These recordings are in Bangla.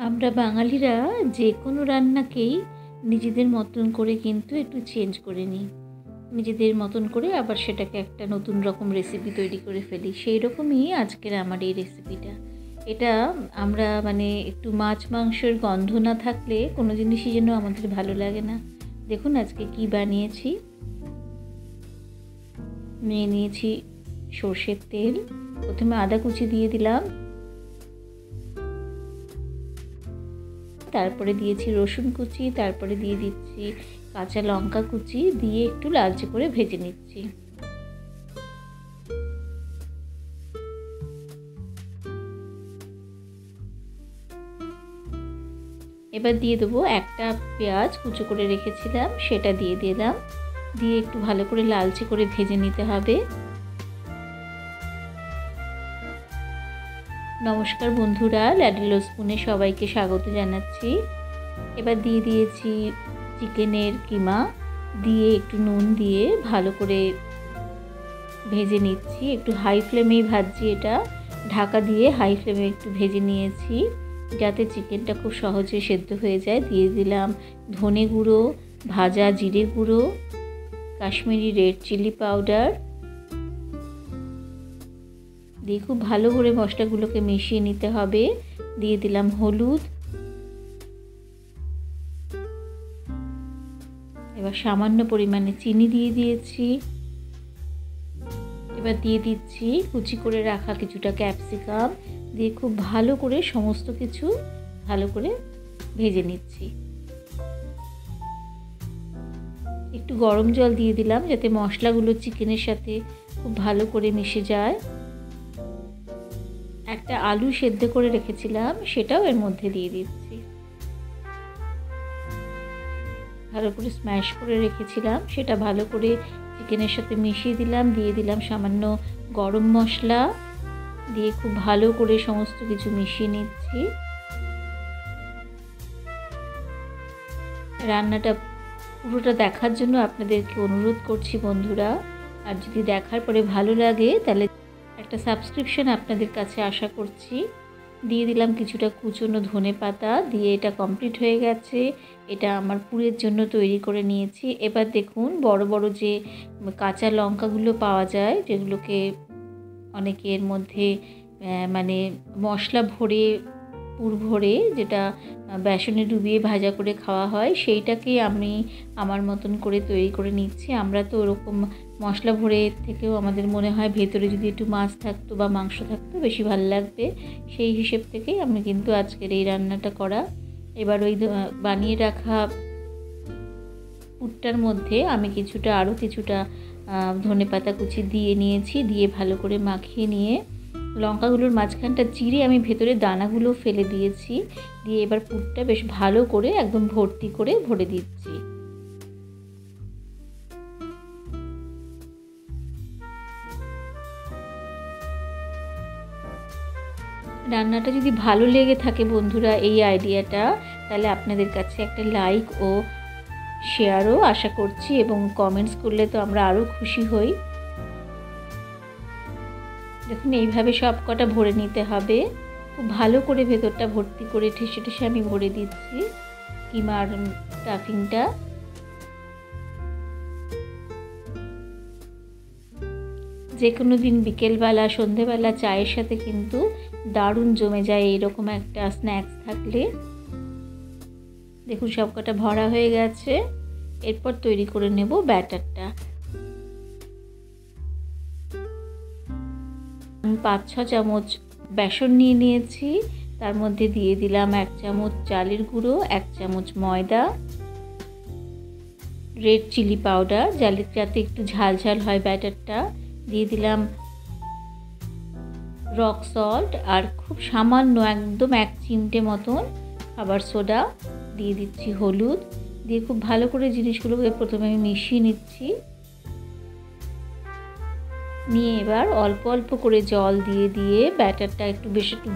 আমরা বাঙালিরা যে কোনো রান্নাকেই নিজেদের মতন করে কিন্তু একটু চেঞ্জ করে নিই। নিজেদের মতন করে আবার সেটাকে একটা নতুন রকম রেসিপি তৈরি করে ফেলি। সেই রকমই আজকের আমার এই রেসিপিটা। এটা আমরা একটু মাছ মাংসের গন্ধ না থাকলে কোনো জিনিসই যেন আমাদের ভালো লাগে না। দেখুন আজকে কি বানিয়েছি। নিয়ে নিয়েছি সর্ষের তেল। প্রথমে আদা কুচি দিয়ে দিলাম, তারপরে দিয়েছি রসুন কুচি, তারপরে দিয়ে দিচ্ছি কাঁচা লঙ্কা কুচি, দিয়ে একটু লালচে করে ভেজে নিচ্ছি। এবার দিয়ে দেবো একটা পেঁয়াজ কুচো করে রেখেছিলাম, সেটা দিয়ে দিলাম। দিয়ে একটু ভালো করে লালচে করে ভেজে নিতে হবে। নমস্কার বন্ধুরা, ল্যাডেলো স্পুনে সবাইকে স্বাগত জানাচ্ছি। এবার দিয়ে দিয়েছি চিকেনের কিমা, দিয়ে একটু নুন দিয়ে ভালো করে ভেজে নিচ্ছি। একটু হাই ফ্লেমেই ভাজছি, এটা ঢাকা দিয়ে হাই ফ্লেমে একটু ভেজে নিয়েছি যাতে চিকেনটা খুব সহজে সেদ্ধ হয়ে যায়। দিয়ে দিলাম ধনে গুঁড়ো, ভাজা জিরে গুঁড়ো, কাশ্মীরি রেড চিলি পাউডার, দিয়ে খুব ভালো করে মশলাগুলোকে মিশিয়ে নিতে হবে। দিয়ে দিলাম হলুদ, এবার সামান্য পরিমাণে চিনি দিয়ে দিয়েছি। এবার দিয়ে দিচ্ছি কুচি করে রাখা কিছুটা ক্যাপসিকাম, দিয়ে খুব ভালো করে সমস্ত কিছু ভালো করে ভেজে নিচ্ছি। একটু গরম জল দিয়ে দিলাম যাতে মশলাগুলো চিকেনের সাথে খুব ভালো করে মিশে যায়। একটা আলু সেদ্ধ করে রেখেছিলাম, সেটাও এর মধ্যে দিয়ে দিচ্ছি। ভালো করে স্ম্যাশ করে রেখেছিলাম, সেটা ভালো করে চিকেনের সাথে মিশিয়ে দিলাম। দিয়ে দিলাম সামান্য গরম মশলা, দিয়ে খুব ভালো করে সমস্ত কিছু মিশিয়ে নিচ্ছি। রান্নাটা পুরোটা দেখার জন্য আপনাদেরকে অনুরোধ করছি বন্ধুরা। আর যদি দেখার পরে ভালো লাগে তাহলে একটা সাবস্ক্রিপশন আপনাদের কাছে আশা করছি। দিয়ে দিলাম কিছুটা কুচনো ধনেপাতা, দিয়ে এটা কমপ্লিট হয়ে গেছে। এটা আমার পুরের জন্য তৈরি করে নিয়েছি। এবার দেখুন বড় বড় যে কাঁচা লঙ্কাগুলো পাওয়া যায়, যেগুলোকে অনেকে এর মধ্যে মশলা ভরে পুর ভরে যেটা বেসনে ডুবিয়ে ভাজা করে খাওয়া হয়, সেইটাকেই আমি আমার মতন করে তৈরি করে নিচ্ছি। আমরা তো ওরকম মশলা ভরে থেকেও আমাদের মনে হয় ভেতরে যদি একটু মাছ থাকতো বা মাংস থাকতো বেশি ভালো লাগবে, সেই হিসেব থেকেই আমি কিন্তু আজকের এই রান্নাটা করা। এবার ওই বানিয়ে রাখা পুরটার মধ্যে আমি আরও কিছুটা ধনেপাতা কুচি দিয়ে নিয়েছি, দিয়ে ভালো করে মাখিয়ে নিয়ে লঙ্কাগুলোর মাঝখানটা চিড়ে আমি ভেতরে দানাগুলো ফেলে দিয়েছি। দিয়ে এবার পুরটা বেশ ভালো করে একদম ভর্তি করে ভরে দিচ্ছি। রান্নাটা যদি ভালো লেগে থাকে বন্ধুরা এই আইডিয়াটা, তাহলে আপনাদের কাছে একটা লাইক ও শেয়ারও আশা করছি, এবং কমেন্টস করলে তো আমরা আরও খুশি হই। দেখুন এইভাবে সব কটা ভরে নিতে হবে। খুব ভালো করে ভেতরটা ভর্তি করে ঠেসে ঠেসে আমি ভরে দিচ্ছি কিমার স্টাফিংটা। যে কোনো দিন বিকেলবেলা সন্ধেবেলা চায়ের সাথে কিন্তু দারুণ জমে যায় এইরকম একটা স্ন্যাক্স থাকলে। দেখুন সব কটা ভরা হয়ে গেছে। এরপর তৈরি করে নেব ব্যাটারটা। আমি 5-6 চামচ বেসন নিয়ে নিয়েছি, তার মধ্যে দিয়ে দিলাম 1 চামচ চালের গুঁড়ো, 1 চামচ ময়দা, রেড চিলি পাউডার যাতে একটু ঝাল ঝাল হয় ব্যাটারটা, দিয়ে দিলাম রক সল্ট, আর খুব সামান্য একদম 1 চিমটে মতন খাবার সোডা, দিয়ে দিচ্ছি হলুদ। দিয়ে খুব ভালো করে জিনিসগুলোকে প্রথমে আমি মিশিয়ে নিচ্ছি। নিয়ে এবার অল্প অল্প করে জল দিয়ে দিয়ে ব্যাটারটা একটু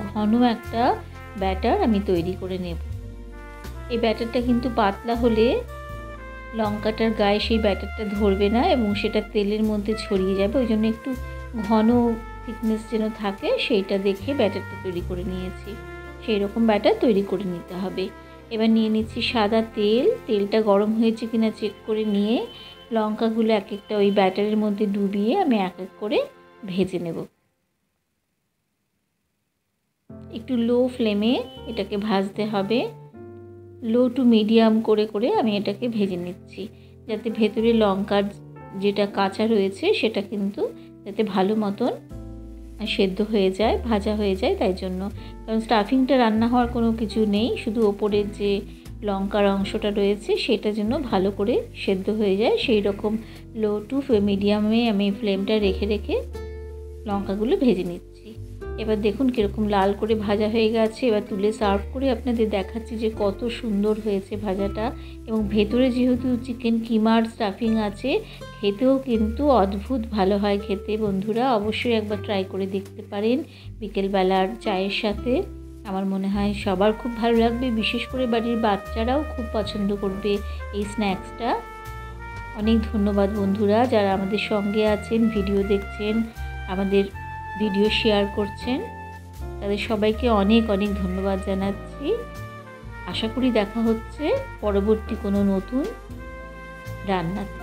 ঘন একটা ব্যাটার আমি তৈরি করে নেব। এই ব্যাটারটা কিন্তু পাতলা হলে লঙ্কাটার গায়ে সেই ব্যাটারটা ধরবে না এবং সেটা তেলের মধ্যে ছড়িয়ে যাবে। ওই জন্য একটু ঘন থিকনেস যেন থাকে সেইটা দেখে ব্যাটারটা তৈরি করে নিয়েছি। সেই রকম ব্যাটার তৈরি করে নিতে হবে। এবার নিয়ে নিচ্ছি সাদা তেল। তেলটা গরম হয়েছে কিনা চেক করে নিয়ে লঙ্কাগুলো এক একটা ওই ব্যাটারের মধ্যে ডুবিয়ে আমি এক এক করে ভেজে নেব। একটু লো ফ্লেমে এটাকে ভাজতে হবে। লো টু মিডিয়াম করে করে আমি এটাকে ভেজে নিচ্ছি, যাতে ভেতরে লঙ্কার যেটা কাঁচা রয়েছে সেটা কিন্তু যাতে ভালো মতন সেদ্ধ হয়ে যায়, ভাজা হয়ে যায়। তাই জন্য, কারণ স্টাফিংটা রান্না হওয়ার কোনো কিছু নেই, শুধু ওপরের যে লঙ্কার অংশটা রয়েছে সেটা যেন ভালো করে সেদ্ধ হয়ে যায়, সেই রকম লো টু মিডিয়ামে আমি ফ্লেমটা রেখে রেখে লঙ্কাগুলো ভেজে নিচ্ছি। এবার দেখুন কীরকম লাল করে ভাজা হয়ে গেছে। এবার তুলে সার্ভ করে আপনাদের দেখাচ্ছি যে কত সুন্দর হয়েছে ভাজাটা। এবং ভেতরে যেহেতু চিকেন কিমার স্টাফিং আছে, খেতেও কিন্তু অদ্ভুত ভালো হয় খেতে। বন্ধুরা অবশ্যই একবার ট্রাই করে দেখতে পারেন বিকেলবেলার চায়ের সাথে। আমার মনে হয় সবার খুব ভালো লাগবে, বিশেষ করে বাড়ির বাচ্চারাও খুব পছন্দ করবে এই স্ন্যাক্সটা। অনেক ধন্যবাদ বন্ধুরা, যারা আমাদের সঙ্গে আছেন, ভিডিও দেখছেন, আমাদের ভিডিও শেয়ার করছেন, তাদের সবাইকে অনেক অনেক ধন্যবাদ জানাচ্ছি। আশা করি দেখা হচ্ছে পরবর্তী কোনো নতুন রান্নাতে।